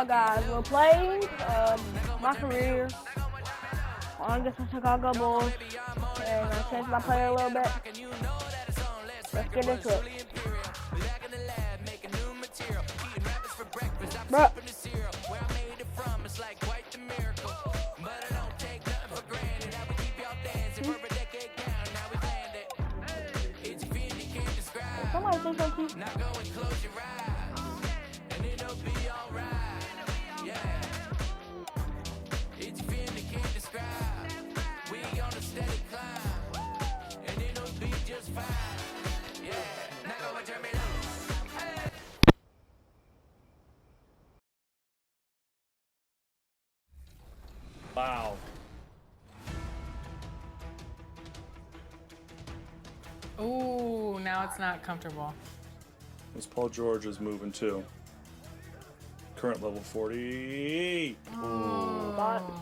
guys, we're playing my career against the Chicago Bulls, and I changed my player a little bit. Let's get into it. Bruh. Somebody say something. Wow. Ooh, now it's not comfortable. This Paul George is moving too. Current level 40. Oh.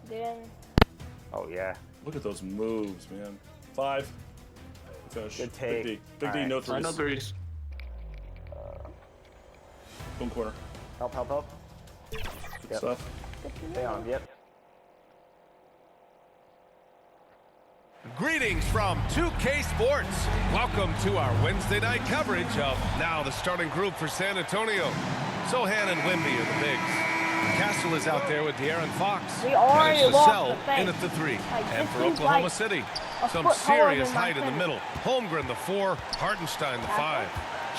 Then. Oh yeah. Look at those moves, man. 5. Finish. Good take. Big D. Big D, no threes. No threes. Boom corner. Help, help, help. Yep. Stuff. Stay on, yep. Greetings from 2K Sports. Welcome to our Wednesday night coverage of now the starting group for San Antonio. Sohan and Wemby are the bigs. Castle is out there with De'Aaron Fox. We already And it's lost Vassell the face. in at the 3. Like, And this for is Oklahoma like City, a some foot taller serious than my height in the center. middle. Holmgren the 4, Hartenstein the 5.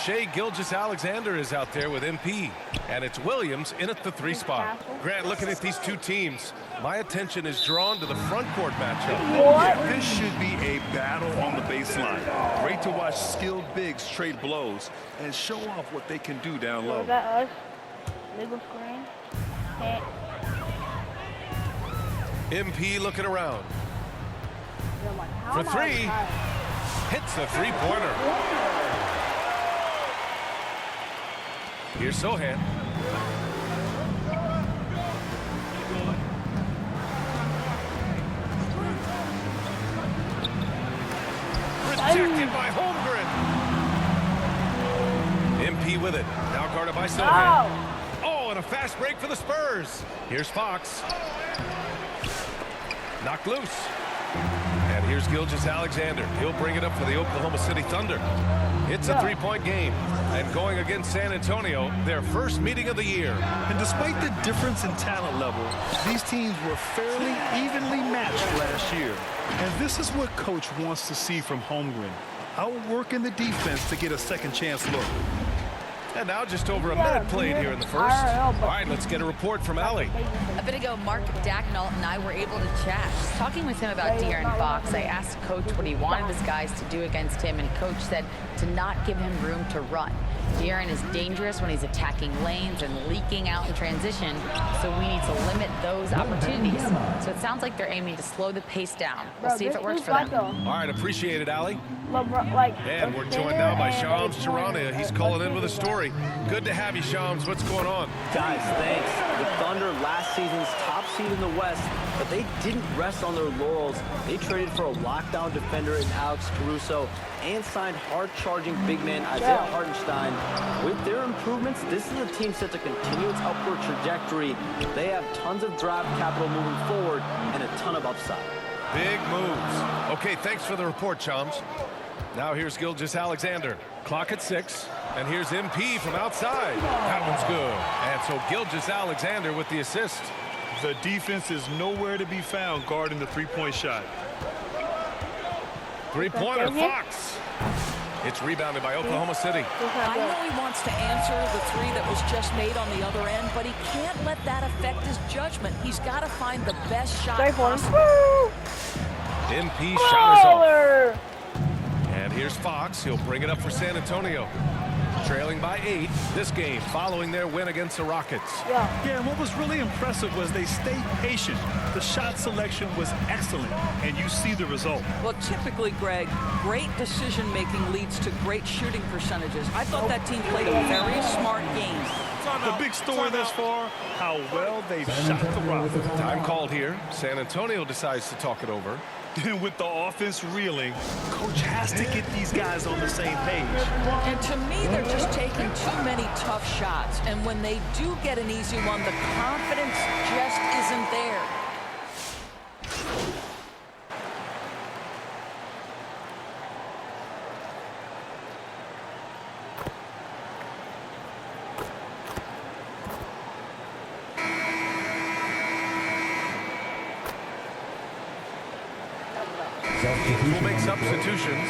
Shea Gilgeous-Alexander is out there with MP. And it's Williams in at the 3 spot. Grant, looking at these two teams, my attention is drawn to the front court matchup. What? This should be a battle on the baseline. Great to watch skilled bigs trade blows and show off what they can do down low. Is that us? Legal screen. And MP looking around. I'm like, how For am I 3. tired? Hits the 3-pointer. Here's Sohan. Rejected by Holmgren. MP with it. Now guarded by Sohan. Oh, and a fast break for the Spurs. Here's Fox. Knocked loose. And here's Gilgeous-Alexander. He'll bring it up for the Oklahoma City Thunder. It's a 3-point game. And going against San Antonio, their first meeting of the year. And despite the difference in talent level, these teams were fairly evenly matched last year. And this is what Coach wants to see from Holmgren. Outworking the defense to get a second chance look. And now just over a minute played here in the first. All right, let's get a report from Allie. A bit ago, Mark Dacknault and I were able to chat. Talking with him about De'Aaron Fox, I asked Coach what he wanted his guys to do against him, and Coach said to not give him room to run. De'Aaron is dangerous when he's attacking lanes and leaking out in transition, so we need to limit those opportunities. So it sounds like they're aiming to slow the pace down. We'll see if it works for them. All right, appreciate it, Allie. Like, And we're joined now by Shams Charania. He's calling in with a story. Good to have you, Shams. What's going on? Guys, thanks. The Thunder, last season's top seed in the West, but they didn't rest on their laurels. They traded for a lockdown defender in Alex Caruso and signed hard-charging big man Isaiah Hartenstein. With their improvements, this is a team set to continue its upward trajectory. They have tons of draft capital moving forward and a ton of upside. Big moves. Okay, thanks for the report, Shams. Now here's Gilgeous-Alexander. Clock at 6. And here's MP from outside. That one's good. And so Gilgeous-Alexander with the assist. The defense is nowhere to be found guarding the three-point shot. 3-pointer, Fox. It's rebounded by Oklahoma City. I know he wants to answer the 3 that was just made on the other end, but he can't let that affect his judgment. He's got to find the best shot possible. MP shot is off. And here's Fox. He'll bring it up for San Antonio. Trailing by 8 this game following their win against the Rockets. Yeah, and what was really impressive was they stayed patient. The shot selection was excellent, and you see the result. Well, typically, Greg, great decision-making leads to great shooting percentages. I thought that team played a very smart game. The big story thus far, how well they've shot the rock. Time called here. San Antonio decides to talk it over. And with the offense reeling, coach has to get these guys on the same page. And to me, they're just taking too many tough shots. And when they do get an easy one, the confidence just isn't there. We'll make substitutions.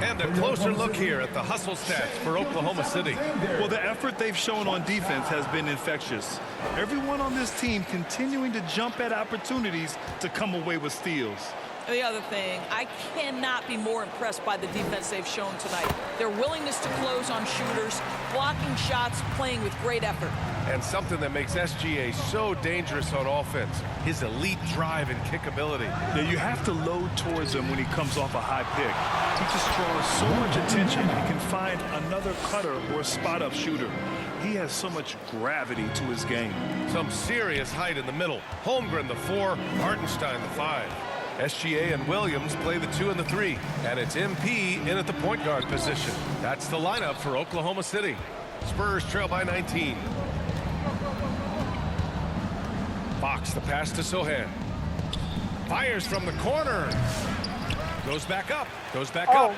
And a closer look here at the hustle stats for Oklahoma City. Well, the effort they've shown on defense has been infectious. Everyone on this team continuing to jump at opportunities to come away with steals. The other thing, I cannot be more impressed by the defense they've shown tonight. Their willingness to close on shooters, blocking shots, playing with great effort. And something that makes SGA so dangerous on offense, his elite drive and kick ability. Yeah, you have to load towards him when he comes off a high pick. He just draws so much attention. He can find another cutter or a spot-up shooter. He has so much gravity to his game. Some serious height in the middle. Holmgren, the 4, Hartenstein, the 5. SGA and Williams play the 2 and the 3. And it's MP in at the point guard position. That's the lineup for Oklahoma City. Spurs trail by 19. Fox, the pass to Sohan. Fires from the corner. Goes back up. Goes back up.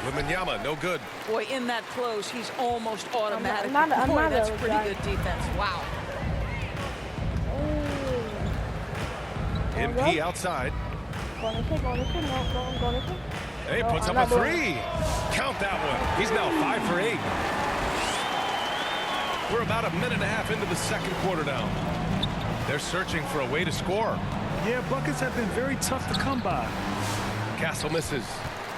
Wembanyama, no good. Boy, in that close, he's almost automatic. I'm Boy, not that's a pretty guy. good defense. Wow. MP outside. Gonna shoot. Hey, No, puts I'm up a not doing 3. Count that one. He's now 5 for 8. We're about a minute and a half into the second quarter now. They're searching for a way to score. Yeah, buckets have been very tough to come by. Castle misses.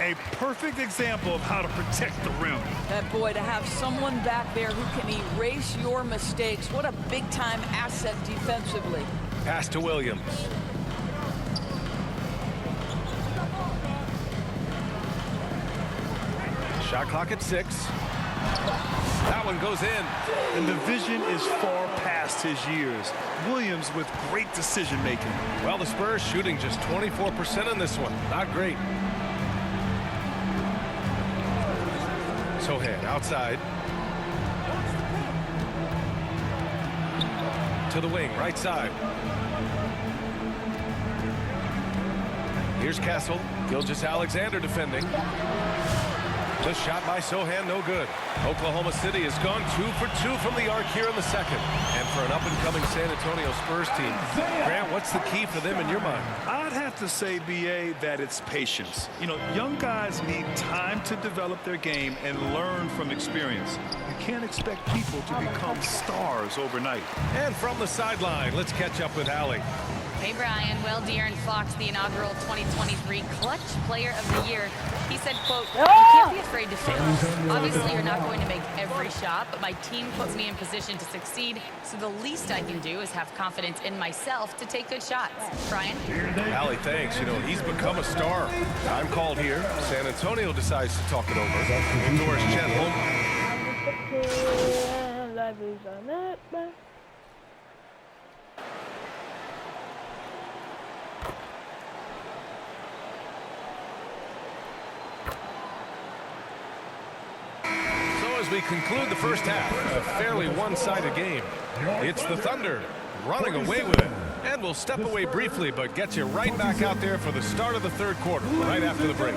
A perfect example of how to protect the rim. That boy, to have someone back there who can erase your mistakes, what a big-time asset defensively. Pass to Williams. Shot clock at 6. That one goes in. And the vision is far past his years. Williams with great decision making. Well, the Spurs shooting just 24% in this one. Not great. Sohan outside. To the wing, right side. Here's Castle. Gilgeous-Alexander defending. The shot by Sohan, no good. Oklahoma City has gone 2 for 2 from the arc here in the second. And for an up-and-coming San Antonio Spurs team, Grant, what's the key for them in your mind? I'd have to say, B.A., that it's patience. You know, young guys need time to develop their game and learn from experience. You can't expect people to become stars overnight. And from the sideline, let's catch up with Allie. Hey, Brian. Well, De'Aaron Fox, the inaugural 2023 Clutch Player of the Year. He said, quote, "You can't be afraid to fail. Obviously, you're not going to make every shot, but my team puts me in position to succeed, so the least I can do is have confidence in myself to take good shots." Brian? Allie, thanks. You know, he's become a star. Time called here. San Antonio decides to talk it over. Indoors, Chet Holmgren. As we conclude the first half, a fairly one-sided game. It's the Thunder running away with it. And we'll step away briefly, but get you right back out there for the start of the third quarter, right after the break.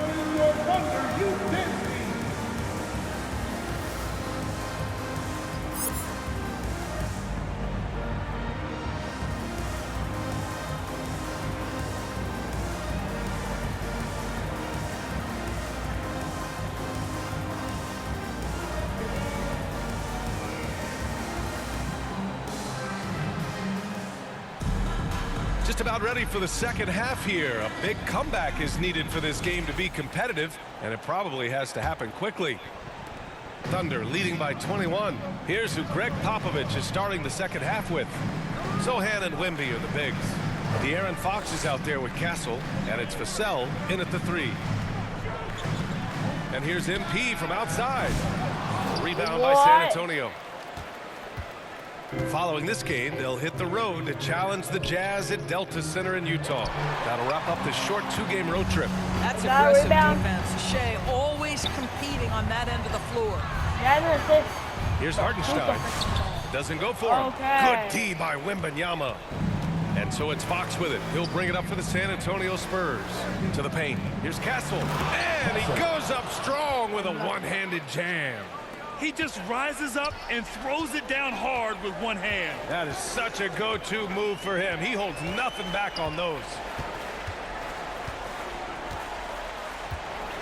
Just about ready for the second half here. A big comeback is needed for this game to be competitive, and it probably has to happen quickly. Thunder leading by 21. Here's who Greg Popovich is starting the second half with. Sohan and Wemby are the bigs. De'Aaron Fox is out there with Castle, and it's Vassell in at the 3. And here's MP from outside. Rebound by San Antonio. Following this game, they'll hit the road to challenge the Jazz at Delta Center in Utah. That'll wrap up this short 2-game road trip. That's aggressive defense. Shea always competing on that end of the floor. Here's Hartenstein. Doesn't go for him. Good D by Wembanyama. And so it's Fox with it. He'll bring it up for the San Antonio Spurs. To the paint. Here's Castle. And he goes up strong with a one-handed jam. He just rises up and throws it down hard with one hand. That is such a go-to move for him. He holds nothing back on those.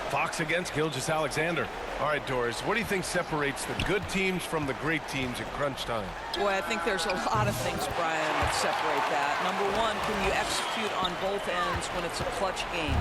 Fox against Gilgeous-Alexander. All right, Doris, what do you think separates the good teams from the great teams at crunch time? Boy, I think there's a lot of things, Brian, that separate that. Number one, can you execute on both ends when it's a clutch game?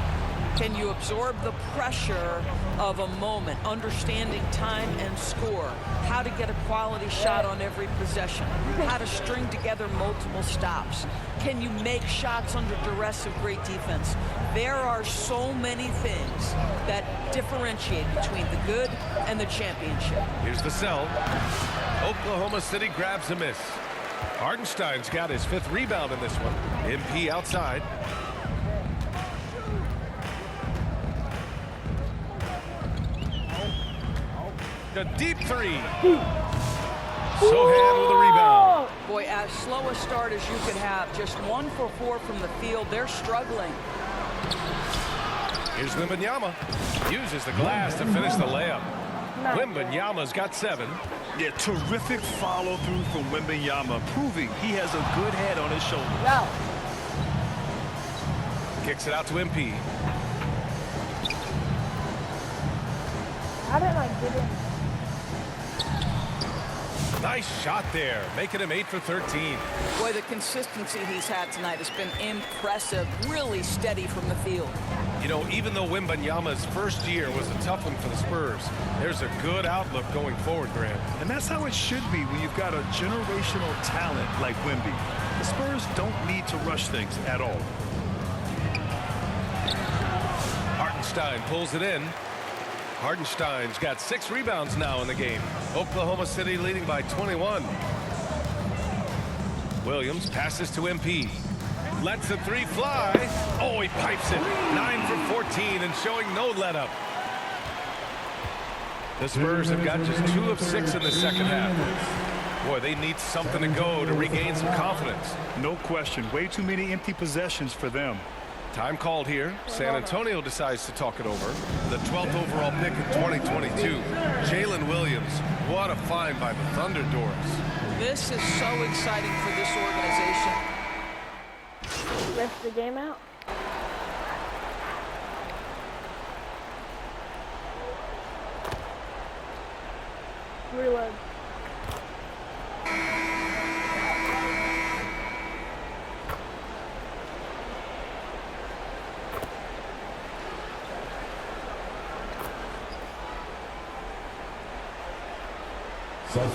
Can you absorb the pressure of a moment, understanding time and score, how to get a quality shot on every possession, how to string together multiple stops? Can you make shots under duress of great defense? There are so many things that differentiate between the good and the championship. Here's the cell. Oklahoma City grabs a miss. Hartenstein's got his 5th rebound in this one. MP outside. A deep 3. Sohan with a rebound. Boy, as slow a start as you could have, just 1 for 4 from the field. They're struggling. Here's Wembanyama. Uses the glass to finish the layup. Wembanyama's got 7. Yeah, terrific follow through from Wembanyama, proving he has a good head on his shoulders. Kicks it out to MP. How did I get in? Nice shot there, making him 8 for 13. Boy, the consistency he's had tonight has been impressive, really steady from the field. You know, even though Wembanyama's first year was a tough one for the Spurs, there's a good outlook going forward, Grant. And that's how it should be when you've got a generational talent like Wemby. The Spurs don't need to rush things at all. Hartenstein pulls it in. Hartenstein's got 6 rebounds now in the game. Oklahoma City leading by 21. Williams passes to MP. Lets the 3 fly. Oh, he pipes it. 9 for 14 and showing no let-up. The Spurs have got just 2 of 6 in the second half. Boy, they need something to go to regain some confidence. No question. Way too many empty possessions for them. Time called here. San Antonio decides to talk it over. The 12th overall pick in 2022. Jalen Williams. What a find by the Thunder, Doris. This is so exciting for this organization. Rest the game out. Reload.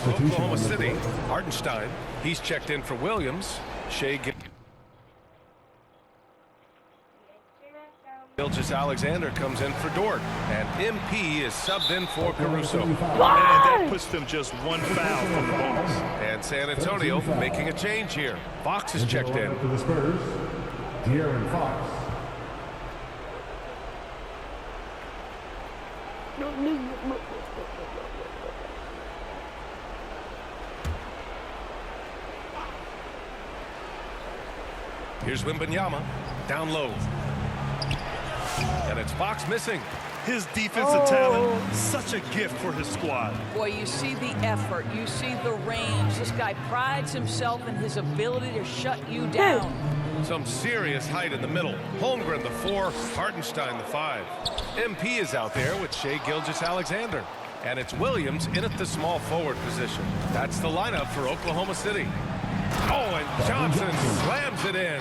Oklahoma City, Hartenstein. He's checked in for Williams. Shea Gilgeous-Alexander comes in for Dort. And MP is subbed in for Caruso. And that puts them just 1 foul from the bonus. And San Antonio making a change here. Fox is checked in. For the Spurs, De'Aaron Fox. Here's Wembanyama, down low. And it's Fox missing. His defensive talent, such a gift for his squad. Boy, you see the effort, you see the range. This guy prides himself in his ability to shut you down. Some serious height in the middle. Holmgren the 4, Hartenstein the 5. MP is out there with Shea Gilgeous-Alexander. And it's Williams in at the small forward position. That's the lineup for Oklahoma City. Oh, and Johnson slams it in.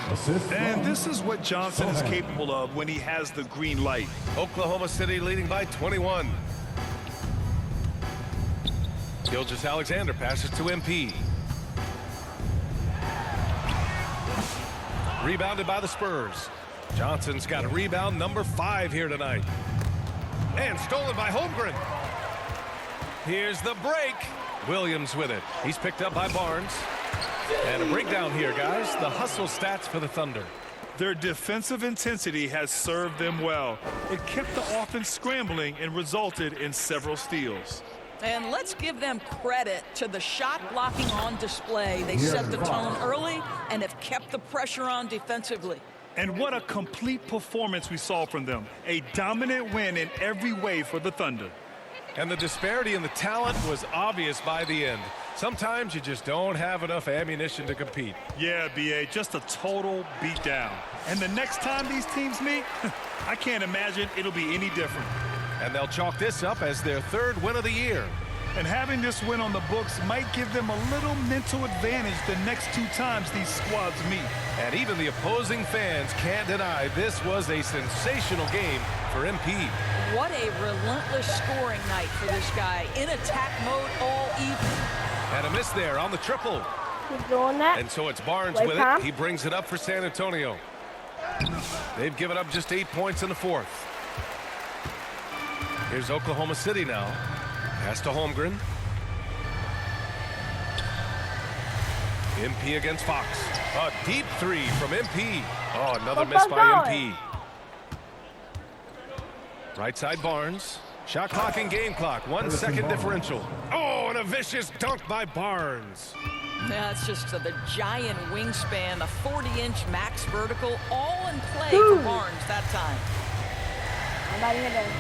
And this is what Johnson is capable of when he has the green light. Oklahoma City leading by 21. Gilgeous-Alexander passes to MP. Rebounded by the Spurs. Johnson's got a rebound number 5 here tonight. And stolen by Holmgren. Here's the break. Williams with it. He's picked up by Barnes. And a breakdown here, guys. The hustle stats for the Thunder. Their defensive intensity has served them well. It kept the offense scrambling and resulted in several steals. And let's give them credit to the shot blocking on display. They set the tone early and have kept the pressure on defensively. And what a complete performance we saw from them. A dominant win in every way for the Thunder. And the disparity in the talent was obvious by the end. Sometimes you just don't have enough ammunition to compete. Yeah, B.A., just a total beatdown. And the next time these teams meet, I can't imagine it'll be any different. And they'll chalk this up as their third win of the year. And having this win on the books might give them a little mental advantage the next two times these squads meet. And even the opposing fans can't deny this was a sensational game for MP. What a relentless scoring night for this guy. In attack mode all evening. And a miss there on the triple. He's doing that. And so it's Barnes with it. He brings it up for San Antonio. They've given up just 8 points in the fourth. Here's Oklahoma City now. Pass to Holmgren. MP against Fox. A deep three from MP. Oh, another miss by MP. Right side Barnes. Shot clock and game clock. 1 second differential. Oh, and a vicious dunk by Barnes. Yeah, it's just the giant wingspan, a 40-inch max vertical, all in play for Barnes that time. I'm about to hit him.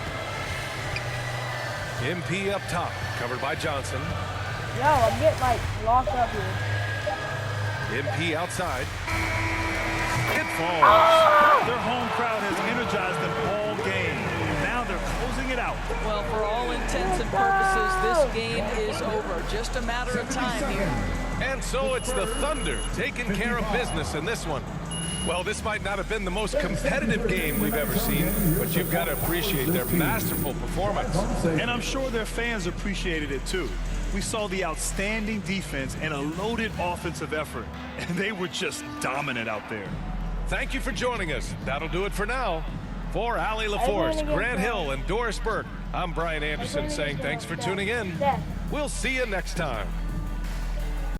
MP up top, covered by Johnson. Yo, I'm getting like locked up here. MP outside. It falls. Oh! Their home crowd has energized them all game. Now they're closing it out. Well, for all intents and purposes, this game is over. Just a matter of time here. And so it's the Thunder taking care of business in this one. Well, this might not have been the most competitive game we've ever seen, but you've got to appreciate their masterful performance. And I'm sure their fans appreciated it too. We saw the outstanding defense and a loaded offensive effort, and they were just dominant out there. Thank you for joining us. That'll do it for now. For Allie LaForce, Grant Hill, and Doris Burke, I'm Brian Anderson saying thanks for tuning in. We'll see you next time.